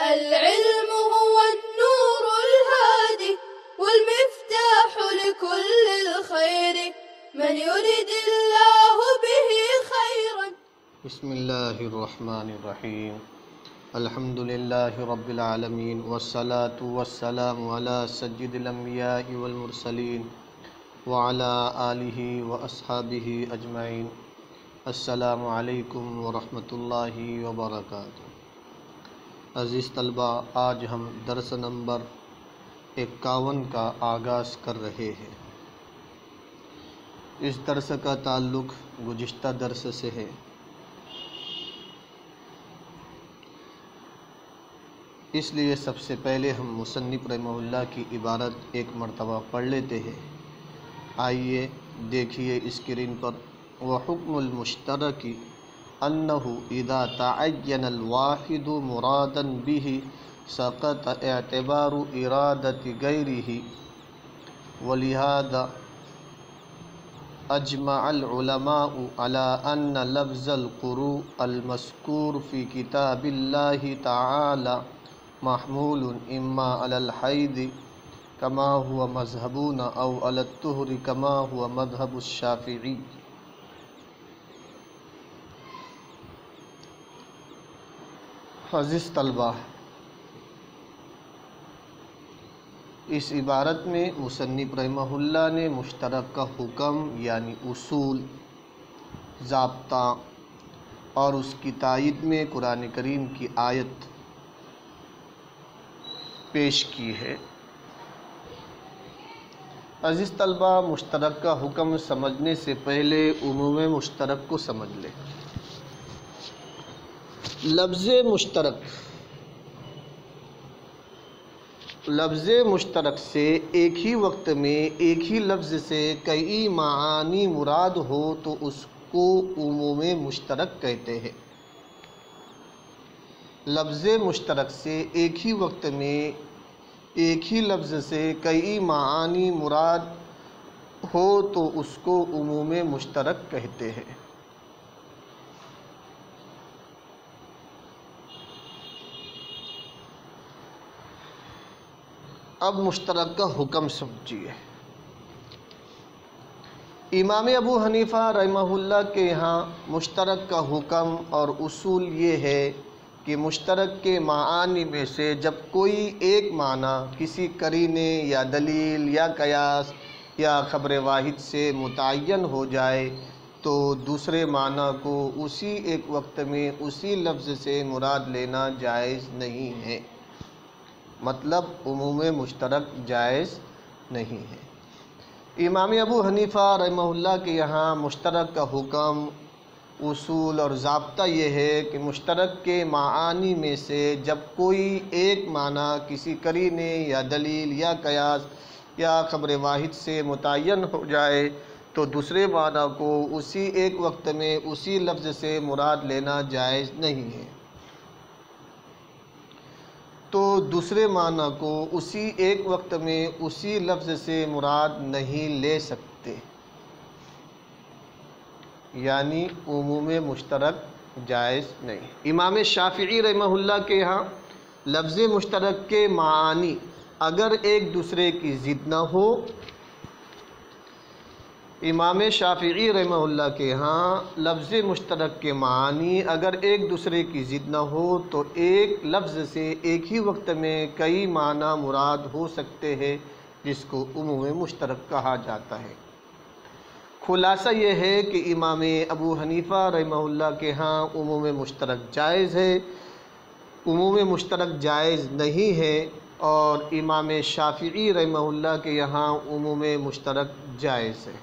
العلم هو النور الهادي والمفتاح لكل الخير من يرد الله به خيرا. بسم اللہ الرحمن الرحیم. الحمد للہ رب العالمین والصلاة والسلام علی سید الانبیاء والمرسلین وعلی آلہ واصحابہ اجمعین. السلام علیکم ورحمۃ اللہ وبرکاتہ. عزیز طلبہ، آج ہم درس نمبر 51 کا آغاز کر رہے ہیں. اس درس کا تعلق گزشتہ درس سے ہے. اس لیے سب سے پہلے ہم مصنف رحمہ اللہ کی عبارت ایک مرتبہ پڑھ لیتے ہیں. آئیے دیکھیے اسکرین پر. وحکم المشترک انہ اذا تعین الواحد مرادا به سقط اعتبار ارادۃ غیرہ ولہذا اجمع العلماء على ان لفظ القروء المذکور فی کتاب اللہ تعالی محمول اما علی الحید کما هو مذہبنا او علی الطہر کما هو مذہب الشافعی. عزیز طلبہ، اس عبارت میں مصنف رحمہ اللہ نے مشترک کا حکم یعنی اصول، ضابطہ اور اس کی تائید میں قرآن کریم کی آیت پیش کی ہے. عزیز طلبہ، مشترک کا حکم سمجھنے سے پہلے عموم مشترک کو سمجھ لیں. لفظ مشترک سے ایک ہی وقت میں ایک ہی لفظ سے کئی معانی مراد ہو تو اس کو عموم مشترک کہتے ہیں. لفظ مشترک سے ایک ہی وقت میں ایک ہی لفظ سے کئی معانی مراد ہو تو اس کو عموم مشترک کہتے ہیں. اب مشترک کا حکم سمجھیے. امام ابو حنیفہ رحمہ اللہ کے یہاں مشترک کا حکم اور اصول یہ ہے کہ مشترک کے معانی میں سے جب کوئی ایک معنی کسی قرینے یا دلیل یا قیاس یا خبر واحد سے متعین ہو جائے تو دوسرے معنی کو اسی ایک وقت میں اسی لفظ سے مراد لینا جائز نہیں ہے. مطلب عموم مشترک جائز نہیں ہے. امام ابو حنیفہ رحمہ اللہ کے یہاں مشترک کا حکم، اصول اور ضابطہ یہ ہے کہ مشترک کے معانی میں سے جب کوئی ایک معنی کسی قرینے یا دلیل یا قیاس یا خبر واحد سے متعین ہو جائے تو دوسرے معنی کو اسی ایک وقت میں اسی لفظ سے مراد لینا جائز نہیں ہے. تو دوسرے معنی کو اسی ایک وقت میں اسی لفظ سے مراد نہیں لے سکتے، یعنی عموم مشترک جائز نہیں. امام شافعی رحمہ اللہ کے ہاں لفظ مشترک کے معانی اگر ایک دوسرے کی ضد نہ ہو، امام شافعی رحمہ اللہ کے ہاں لفظ مشترک کے معنی اگر ایک دوسرے کی ضد نہ ہو تو ایک لفظ سے ایک ہی وقت میں کئی معنی مراد ہو سکتے ہیں جس کو عموم مشترک کہا جاتا ہے. خلاصہ یہ ہے کہ امام ابو حنیفہ رحمہ اللہ کے ہاں عموم مشترک جائز ہے، عموم مشترک جائز نہیں ہے، اور امام شافعی رحمہ اللہ کے یہاں عموم مشترک جائز ہے.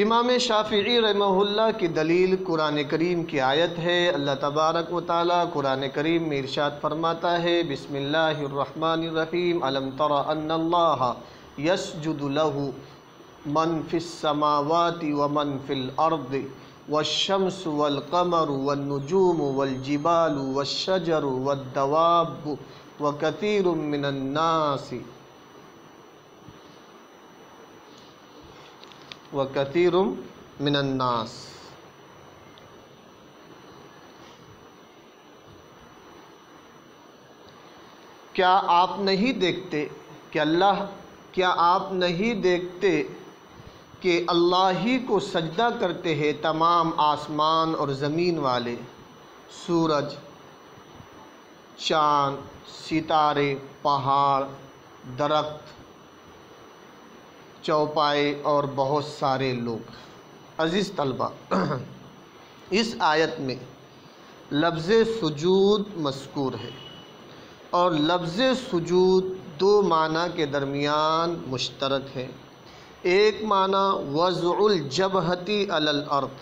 امام شافعی رحمہ اللہ کی دلیل قرآن کریم کی آیت ہے. اللہ تبارک و تعالیٰ قرآن کریم میں ارشاد فرماتا ہے، بسم اللہ الرحمن الرحیم، الم تر ان اللہ یسجد لہ من فی السماوات ومن فی الارض والشمس والقمر والنجوم والجبال والشجر والدواب وکثیر من الناس وَكَثِيرٌ مِّنَ النَّاسِ. کیا آپ نہیں دیکھتے کیا آپ نہیں دیکھتے کہ اللہ ہی کو سجدہ کرتے ہیں تمام آسمان اور زمین والے، سورج، چاند، ستارے، پہاڑ، درخت، چوپائے اور بہت سارے لوگ۔ عزیز طلبہ، اس آیت میں لفظ سجود مذکور ہے، اور لفظ سجود دو معنی کے درمیان مشترک ہے۔ ایک معنی وضع الجبہۃ علی الارض،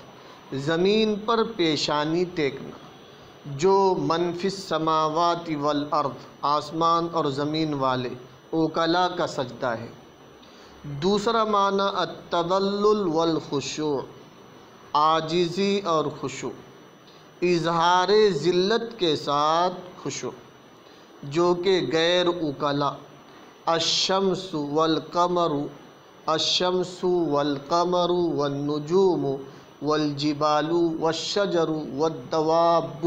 زمین پر پیشانی ٹیکنا، جو من فی السماوات والارض، آسمان اور زمین والے اوکلا کا سجدہ ہے۔ دوسرا معنی التذلل والخشوع، عاجزی اور خشوع، اظہار ذلت کے ساتھ خشوع، جو کہ غیر اوکلا، الشمس والقمر والنجوم والجبال والشجر والدواب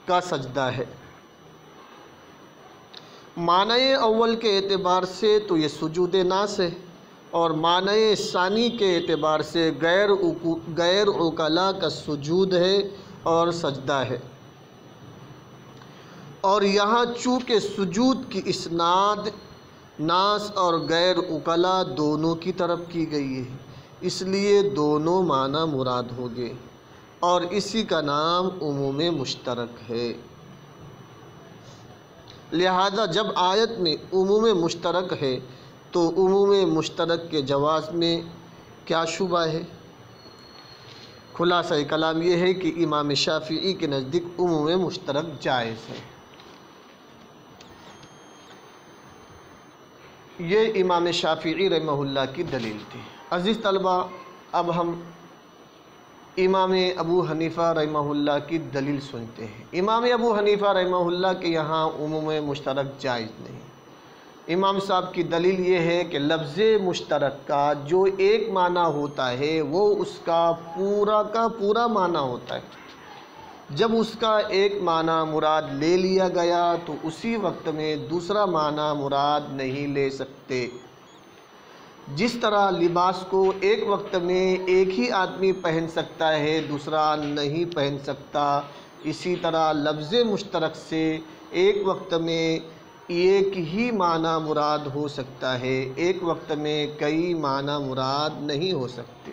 کا سجدہ ہے۔ معنی اول کے اعتبار سے تو یہ سجود ناس ہے، اور معنی ثانی کے اعتبار سے غیر اوکلا کا سجود ہے اور سجدہ ہے۔ اور یہاں چونکہ سجود کی اسناد ناس اور غیر اوکلا دونوں کی طرف کی گئی ہے، اس لیے دونوں معنی مراد ہو گئے، اور اسی کا نام عموم مشترک ہے۔ لہذا جب آیت میں عموم مشترک ہے تو عموم مشترک کے جواز میں کیا شبہ ہے؟ خلاصہ کلام یہ ہے کہ امام شافعی کے نزدیک عموم مشترک جائز ہے۔ یہ امام شافعی رحمہ اللہ کی دلیل تھی۔ عزیز طلبہ، اب ہم امام ابو حنیفہ رحمہ اللہ کی دلیل سنتے ہیں۔ امام ابو حنیفہ رحمہ اللہ کے یہاں عموم مشترک جائز نہیں۔ امام صاحب کی دلیل یہ ہے کہ لفظ مشترک کا جو ایک معنی ہوتا ہے وہ اس کا پورا معنی ہوتا ہے۔ جب اس کا ایک معنی مراد لے لیا گیا تو اسی وقت میں دوسرا معنی مراد نہیں لے سکتے۔ جس طرح لباس کو ایک وقت میں ایک ہی آدمی پہن سکتا ہے، دوسرا نہیں پہن سکتا، اسی طرح لفظ مشترک سے ایک وقت میں ایک ہی معنی مراد ہو سکتا ہے، ایک وقت میں کئی معنی مراد نہیں ہو سکتے،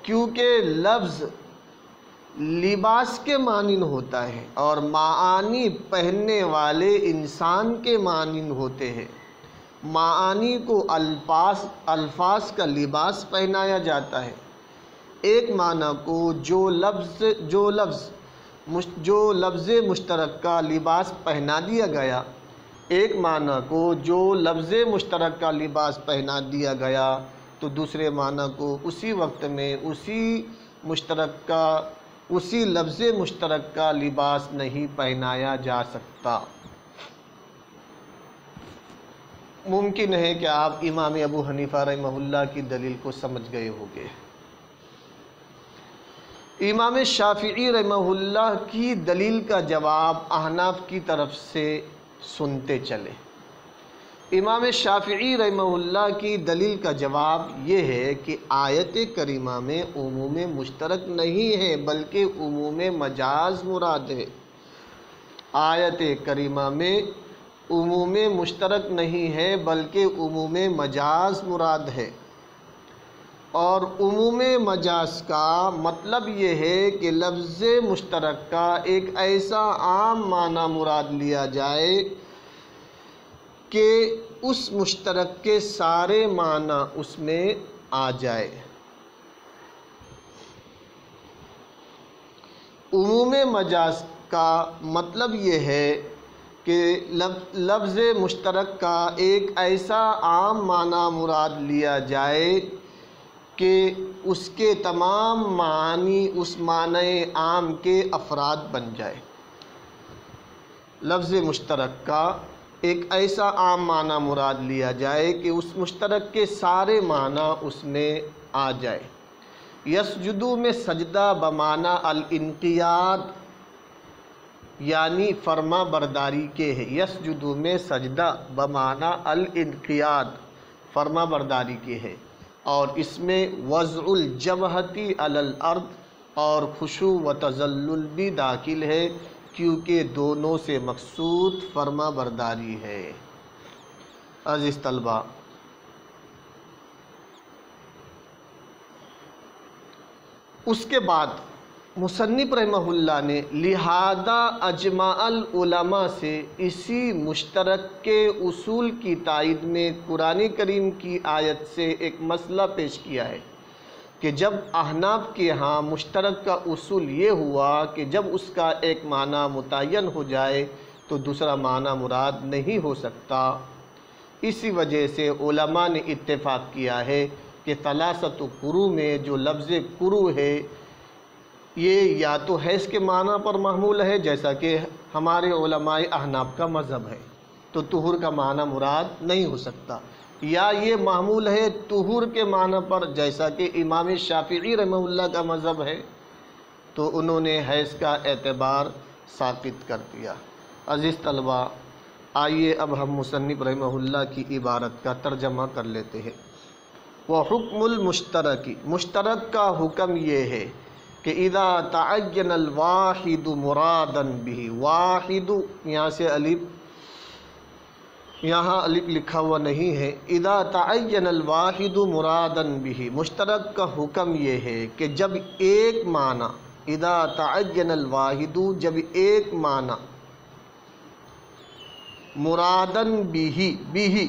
کیونکہ لفظ لباس کے مانند ہوتا ہے اور معانی پہننے والے انسان کے مانند ہوتے ہیں۔ معانی کو الفاظ کا لباس پہنایا جاتا ہے۔ ایک معنی کو جو لفظ مشترک کا لباس پہنا دیا گیا، ایک معنی کو جو لفظ مشترک کا لباس پہنا دیا گیا تو دوسرے معنی کو اسی وقت میں اسی لفظ مشترک کا لباس نہیں پہنایا جا سکتا۔ ممکن ہے کہ آپ امام ابو حنیفہ رحمہ اللہ کی دلیل کو سمجھ گئے ہوں گے۔ امام شافعی رحمہ اللہ کی دلیل کا جواب احناف کی طرف سے سنتے چلے۔ امام شافعی رحمہ اللہ کی دلیل کا جواب یہ ہے کہ آیت کریمہ میں عموم مشترک نہیں ہے بلکہ عموم مجاز مراد ہے۔ آیت کریمہ میں عموم مشترک نہیں ہے بلکہ عموم مجاز مراد ہے، اور عموم مجاز کا مطلب یہ ہے کہ لفظ مشترک کا ایک ایسا عام معنی مراد لیا جائے کہ اس مشترک کے سارے معنی اس میں آ جائے۔ عموم مجاز کا مطلب یہ ہے کہ لفظ مشترک کا ایک ایسا عام معنی مراد لیا جائے کہ اس کے تمام معانی اس معنی عام کے افراد بن جائے۔ لفظ مشترک کا ایک ایسا عام معنی مراد لیا جائے کہ اس مشترک کے سارے معنی اس میں آ جائے۔ یسجدو میں سجدہ بمعنی الانقیاد یعنی فرما برداری کے ہے۔ یسجد میں سجدہ بمعنی الانقیاد، فرما برداری کے ہے، اور اس میں وضع الجبہتی علی الارض اور خشوع و تذلل بھی داخل ہے، کیونکہ دونوں سے مقصود فرما برداری ہے۔ عزیز طلبہ، اس کے بعد مصنف رحمہ اللہ نے لہذا اجماع العلماء سے اسی مشترک کے اصول کی تائید میں قرآن کریم کی آیت سے ایک مسئلہ پیش کیا ہے کہ جب احناف کے ہاں مشترک کا اصول یہ ہوا کہ جب اس کا ایک معنی متعین ہو جائے تو دوسرا معنی مراد نہیں ہو سکتا، اسی وجہ سے علماء نے اتفاق کیا ہے کہ ثلاثۃ قروء میں جو لفظ قروء ہے یہ یا تو حیض کے معنی پر محمول ہے جیسا کہ ہمارے علماء احناف کا مذہب ہے، تو طہور کا معنی مراد نہیں ہو سکتا، یا یہ محمول ہے طہور کے معنی پر جیسا کہ امام شافعی رحمہ اللہ کا مذہب ہے، تو انہوں نے حیض کا اعتبار ساقط کر دیا۔ عزیز طلبہ، آئیے اب ہم مصنف رحمہ اللہ کی عبارت کا ترجمہ کر لیتے ہیں۔ وحکم المشترک، مشترک کا حکم یہ ہے کہ اذا تعین الواحد مرادا به، واحد یہاں سے یہاں الف لکھا ہوا نہیں ہے، اذا تعین الواحد مرادا به، مشترک کا حکم یہ ہے کہ جب ایک معنی، اذا تعین الواحد، جب ایک معنی مرادن به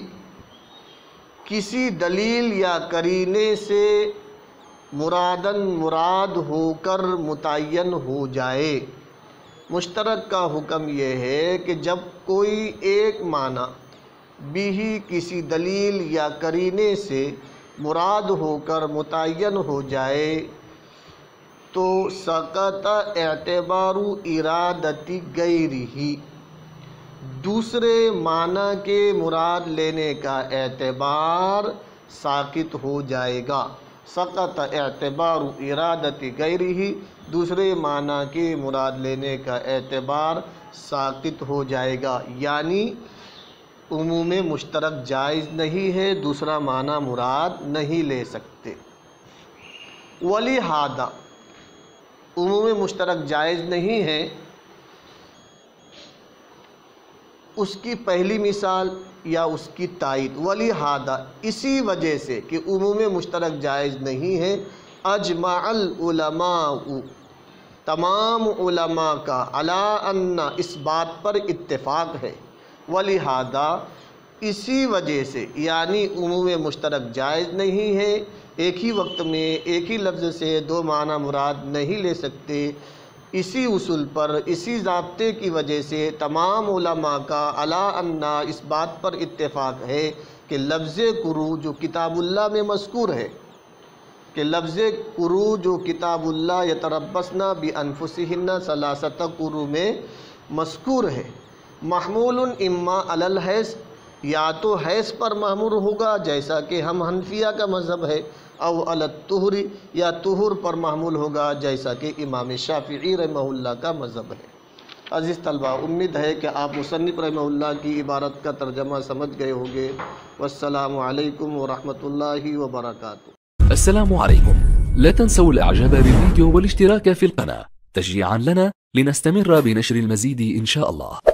کسی دلیل یا قرینے سے مرادن مراد ہو کر متعین ہو جائے۔ مشترک کا حکم یہ ہے کہ جب کوئی ایک معنی بھی کسی دلیل یا قرینے سے مراد ہو کر متعین ہو جائے تو سقط اعتبار ارادت غیرہ، دوسرے معنی کے مراد لینے کا اعتبار ساقط ہو جائے گا۔ سقط اعتبار ارادت غیرہ، دوسرے معنی کے مراد لینے کا اعتبار ساقط ہو جائے گا، یعنی عموم مشترک جائز نہیں ہے، دوسرا معنی مراد نہیں لے سکتے۔ ولہذا عموم مشترک جائز نہیں ہے، اس کی پہلی مثال یا اس کی تائید، ولہذا اسی وجہ سے کہ عموم مشترک جائز نہیں ہے، اجماع العلماء، تمام علماء کا علی ان، اس بات پر اتفاق ہے، ولہذا اسی وجہ سے، یعنی عموم مشترک جائز نہیں ہے، ایک ہی وقت میں ایک ہی لفظ سے دو معنی مراد نہیں لے سکتے، اسی اصول پر، اسی ضابطے کی وجہ سے تمام علماء کا علی ان، اس بات پر اتفاق ہے کہ لفظ قروء جو کتاب اللہ میں مذکور ہے، کہ لفظ قروء جو کتاب اللہ یتربصن بانفسہن ثلاثۃ قروء میں مذکور ہے، محمول اما علی الحیض، یا تو حیض پر محمول ہوگا جیسا کہ ہم حنفیہ کا مذہب ہے، او علی الطہر، یا طہور پر محمول ہوگا جیسا کہ امام شافعی رحمہ اللہ کا مذہب ہے۔ عزیز طلبہ، امید ہے کہ آپ مصنف رحمہ اللہ کی عبارت کا ترجمہ سمجھ گئے ہوں گے۔ والسلام علیکم ورحمۃ اللہ وبرکاتہ۔ السلام عليكم، لا تنسوا الاعجاب بالفيديو والاشتراك في القناة تشجيعا لنا لنستمر بنشر المزيد إن شاء الله.